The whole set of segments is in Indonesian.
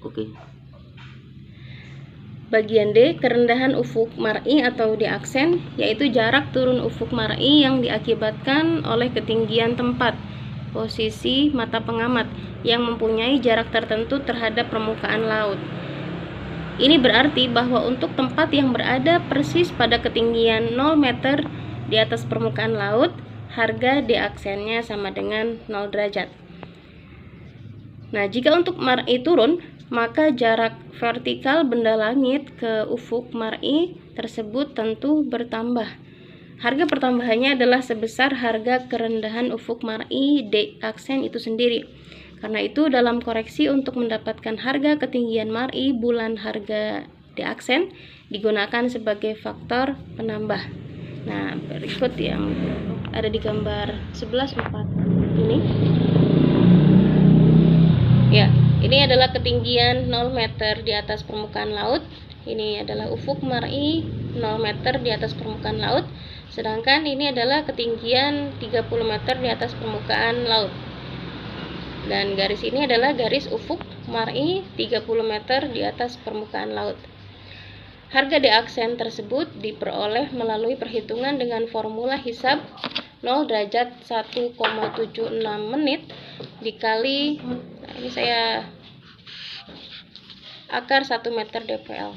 Oke. Bagian D, kerendahan ufuk mar'i atau D aksen, yaitu jarak turun ufuk mar'i yang diakibatkan oleh ketinggian tempat, posisi mata pengamat yang mempunyai jarak tertentu terhadap permukaan laut. Ini berarti bahwa untuk tempat yang berada persis pada ketinggian 0 meter di atas permukaan laut, harga D aksennya sama dengan 0 derajat. Nah, jika untuk mar'i turun, maka jarak vertikal benda langit ke ufuk mar'i tersebut tentu bertambah. Harga pertambahannya adalah sebesar harga kerendahan ufuk mar'i D aksen itu sendiri. Karena itu dalam koreksi untuk mendapatkan harga ketinggian mar'i bulan harga D aksen digunakan sebagai faktor penambah. Nah, berikut yang ada di gambar 11.4 ini. Ya, ini adalah ketinggian 0 meter di atas permukaan laut. Ini adalah ufuk mar'i 0 meter di atas permukaan laut. Sedangkan ini adalah ketinggian 30 meter di atas permukaan laut. Dan garis ini adalah garis ufuk mar'i 30 meter di atas permukaan laut. Harga D aksen tersebut diperoleh melalui perhitungan dengan formula hisab 0 derajat 1,76 menit dikali, nah ini saya akar 1 meter dpl.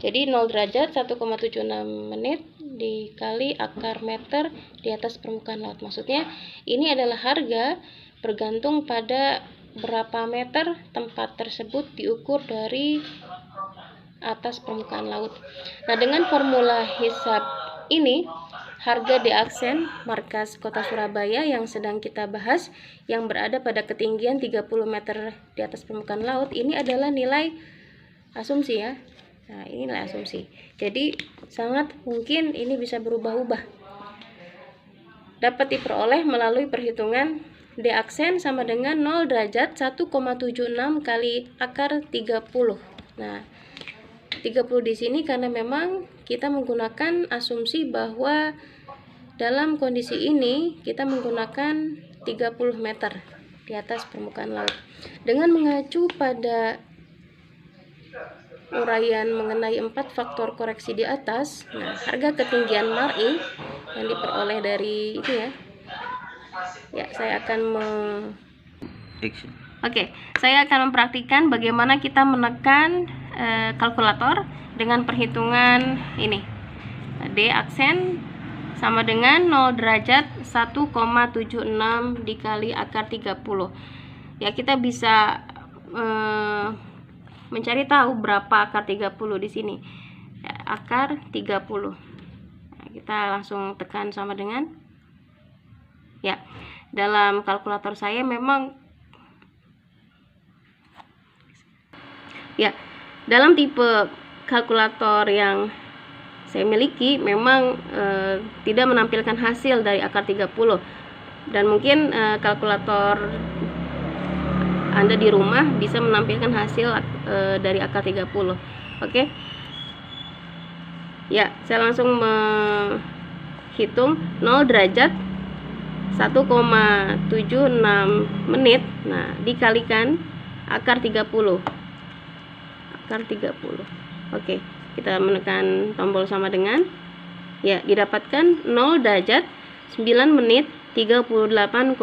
Jadi 0 derajat 1,76 menit dikali akar meter di atas permukaan laut. Maksudnya ini adalah harga bergantung pada berapa meter tempat tersebut diukur dari atas permukaan laut. Nah, dengan formula hisab ini, harga D aksen markas Kota Surabaya yang sedang kita bahas, yang berada pada ketinggian 30 meter di atas permukaan laut, ini adalah nilai asumsi ya. Nah, ini nilai asumsi. Jadi sangat mungkin ini bisa berubah-ubah. Dapat diperoleh melalui perhitungan D aksen sama dengan 0 derajat 1,76 kali akar 30. Nah, 30 di sini karena memang kita menggunakan asumsi bahwa dalam kondisi ini kita menggunakan 30 meter di atas permukaan laut. Dengan mengacu pada uraian mengenai 4 faktor koreksi di atas, nah, harga ketinggian mar'i yang diperoleh dari itu ya. Ya, saya akan saya akan mempraktikkan bagaimana kita menekan kalkulator dengan perhitungan ini. D aksen sama dengan 0 derajat 1,76 dikali akar 30. Ya, kita bisa mencari tahu berapa akar 30 di sini. Ya, akar 30. Nah, kita langsung tekan sama dengan, ya, dalam kalkulator saya memang, ya, dalam tipe kalkulator yang saya miliki memang tidak menampilkan hasil dari akar 30. Dan mungkin kalkulator Anda di rumah bisa menampilkan hasil dari akar 30. Oke. Ya, saya langsung menghitung 0 derajat 1,76 menit. Nah, dikalikan akar 30. Akar 30. Oke, kita menekan tombol sama dengan, ya, didapatkan 0 derajat 9 menit 38,4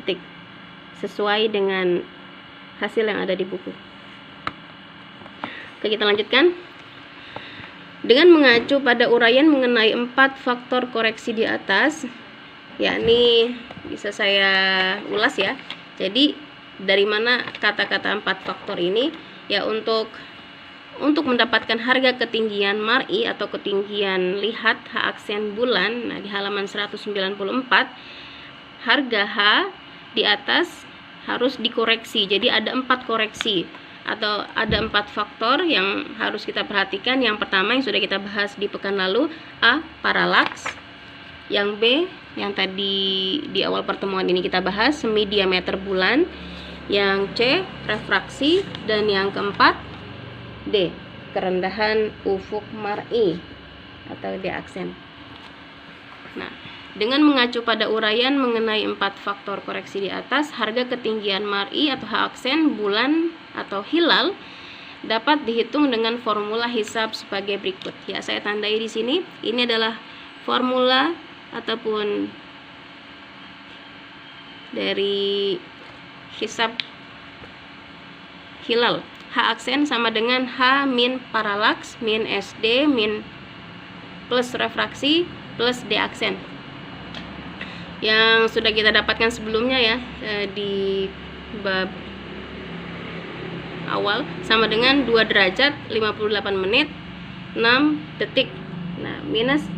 detik sesuai dengan hasil yang ada di buku. Oke, kita lanjutkan. Dengan mengacu pada uraian mengenai 4 faktor koreksi di atas, yakni bisa saya ulas ya. Jadi dari mana kata-kata 4 faktor ini? Ya, untuk mendapatkan harga ketinggian mar'i atau ketinggian lihat H aksen bulan, nah di halaman 194, harga H di atas harus dikoreksi. Jadi ada 4 koreksi atau ada 4 faktor yang harus kita perhatikan. Yang pertama yang sudah kita bahas di pekan lalu, A, paralaks. Yang B, yang tadi di awal pertemuan ini kita bahas, semi diameter bulan. Yang C, refraksi. Dan yang keempat, D, kerendahan ufuk mar'i atau D aksen. Nah, Dengan mengacu pada uraian mengenai 4 faktor koreksi di atas, harga ketinggian MARI atau H aksen, bulan atau hilal dapat dihitung dengan formula hisab sebagai berikut. Ya, saya tandai di sini. Ini adalah formula ataupun dari hisab hilal. H aksen sama dengan H min paralaks min SD min plus refraksi plus D aksen. Yang sudah kita dapatkan sebelumnya ya, di bab awal, sama dengan 2 derajat 58 menit 6 detik. Nah, minus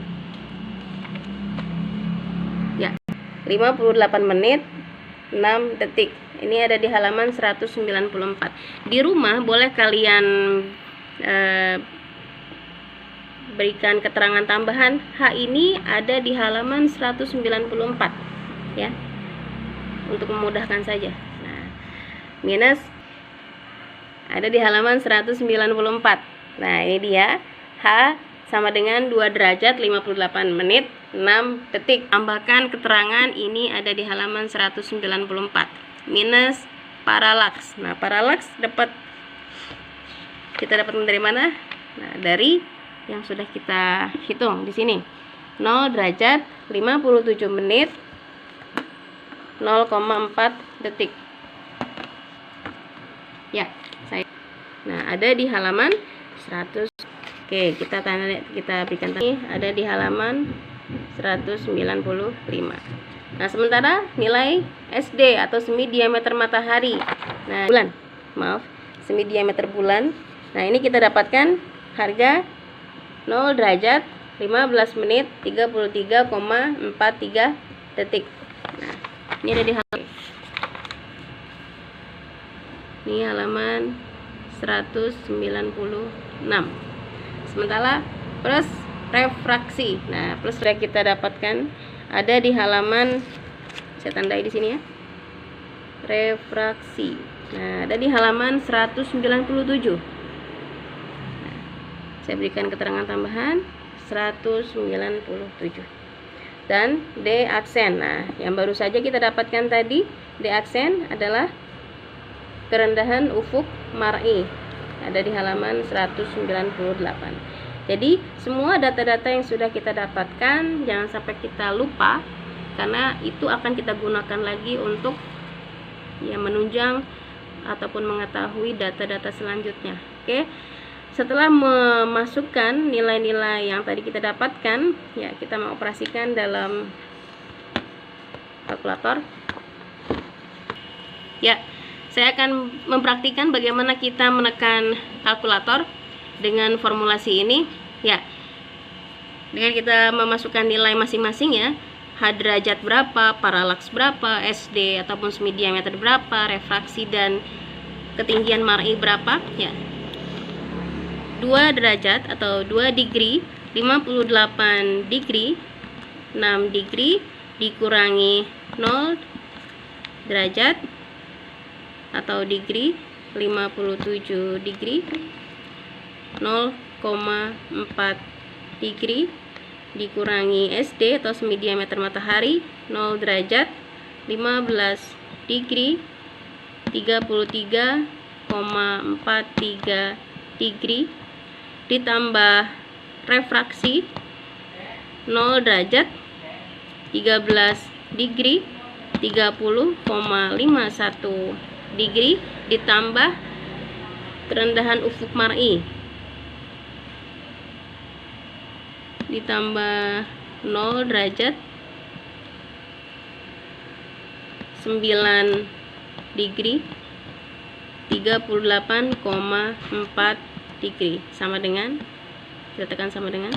ya 58 menit 6 detik. Ini ada di halaman 194. Di rumah boleh kalian berikan keterangan tambahan. H ini ada di halaman 194 ya, untuk memudahkan saja. Nah, minus ada di halaman 194. Nah, ini dia. H sama dengan 2 derajat 58 menit 6 detik. Tambahkan keterangan ini ada di halaman 194. Minus paralaks. Nah, paralaks kita dapat dari mana? Nah, dari yang sudah kita hitung di sini. 0 derajat 57 menit 0,4 detik. Ya. Nah, ada di halaman 100. Oke, kita berikan tadi ada di halaman 195. Nah, sementara nilai SD atau semi diameter matahari. Nah, semi diameter bulan. Nah, ini kita dapatkan harga 0 derajat 15 menit 33,43 detik. Nah, ini ada di halaman. Ini halaman 196. Sementara plus refraksi. Nah, plus yang kita dapatkan ada di halaman, saya tandai di sini ya, refraksi. Nah, ada di halaman 197. Nah, saya berikan keterangan tambahan 197. Dan D aksen. Nah, yang baru saja kita dapatkan tadi, D aksen adalah kerendahan ufuk mar'i, ada di halaman 198. Jadi semua data-data yang sudah kita dapatkan jangan sampai kita lupa, karena itu akan kita gunakan lagi untuk ya menunjang ataupun mengetahui data-data selanjutnya. Oke, setelah memasukkan nilai-nilai yang tadi kita dapatkan, ya kita mengoperasikan dalam kalkulator. Ya, saya akan mempraktikkan bagaimana kita menekan kalkulator dengan formulasi ini. Ya, dengan kita memasukkan nilai masing-masing ya, H derajat berapa, paralaks berapa, SD ataupun semi diameter berapa, refraksi dan ketinggian mar'i berapa. Ya, 2 derajat atau 2 degree 58 degree 6 degree dikurangi 0 derajat atau degree 57 degree 0,4 degree dikurangi SD atau semi diameter matahari 0 derajat 15 degree 33,43 degree ditambah refraksi 0 derajat 13 degree 30,51 degree ditambah kerendahan ufuk mar'i ditambah 0 derajat 9 degree 38,4 degree sama dengan, kita tekan sama dengan,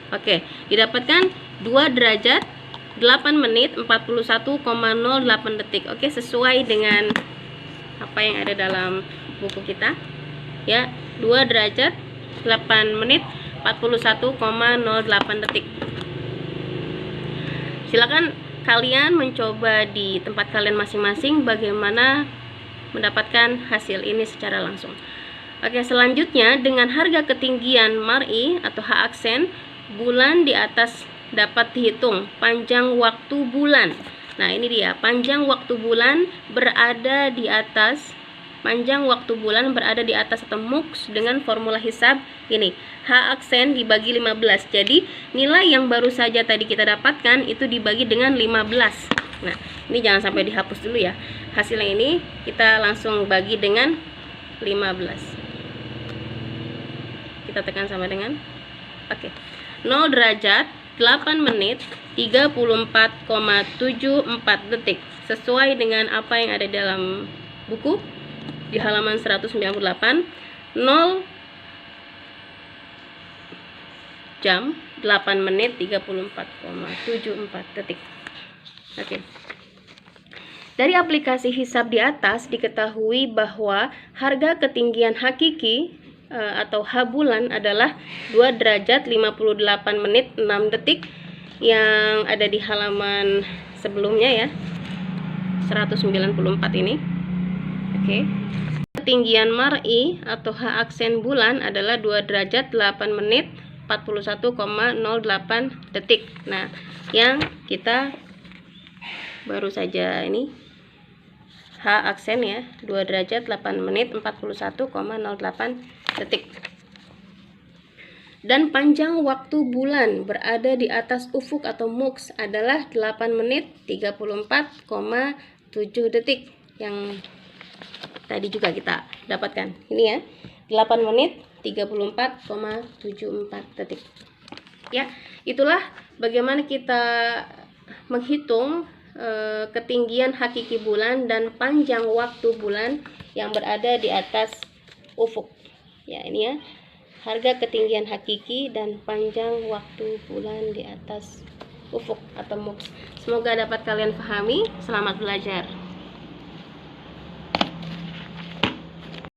oke, didapatkan 2 derajat 8 menit 41,08 detik. Oke, sesuai dengan apa yang ada dalam buku kita ya, 2 derajat 8 menit 41,08 detik. Silakan kalian mencoba di tempat kalian masing-masing bagaimana mendapatkan hasil ini secara langsung. Oke, selanjutnya dengan harga ketinggian mar'i atau H aksen, bulan di atas dapat dihitung panjang waktu bulan. Nah, ini dia, panjang waktu bulan berada di atas atau MUX dengan formula hisab ini, H aksen dibagi 15. Jadi nilai yang baru saja tadi kita dapatkan itu dibagi dengan 15. Nah, ini jangan sampai dihapus dulu ya. Hasilnya ini kita langsung bagi dengan 15. Kita tekan sama dengan oke. 0 derajat 8 menit 34,74 detik sesuai dengan apa yang ada dalam buku di halaman 198. 0 jam 8 menit 34,74 detik. Oke. Dari aplikasi hisab di atas diketahui bahwa harga ketinggian hakiki atau H bulan adalah 2 derajat 58 menit 6 detik yang ada di halaman sebelumnya ya, 194 ini. Oke. Ketinggian mar'i atau H aksen bulan adalah 2 derajat 8 menit 41,08 detik. Nah, yang kita baru saja ini H aksen ya, 2 derajat 8 menit 41,08 detik. Dan panjang waktu bulan berada di atas ufuk atau MUX adalah 8 menit 34,7 detik yang tadi juga kita dapatkan. Ini ya, 8 menit 34,74 detik. Ya, itulah bagaimana kita menghitung ketinggian hakiki bulan dan panjang waktu bulan yang berada di atas ufuk. Ya, ini ya, harga ketinggian hakiki dan panjang waktu bulan di atas ufuk atau MUX. Semoga dapat kalian pahami. Selamat belajar.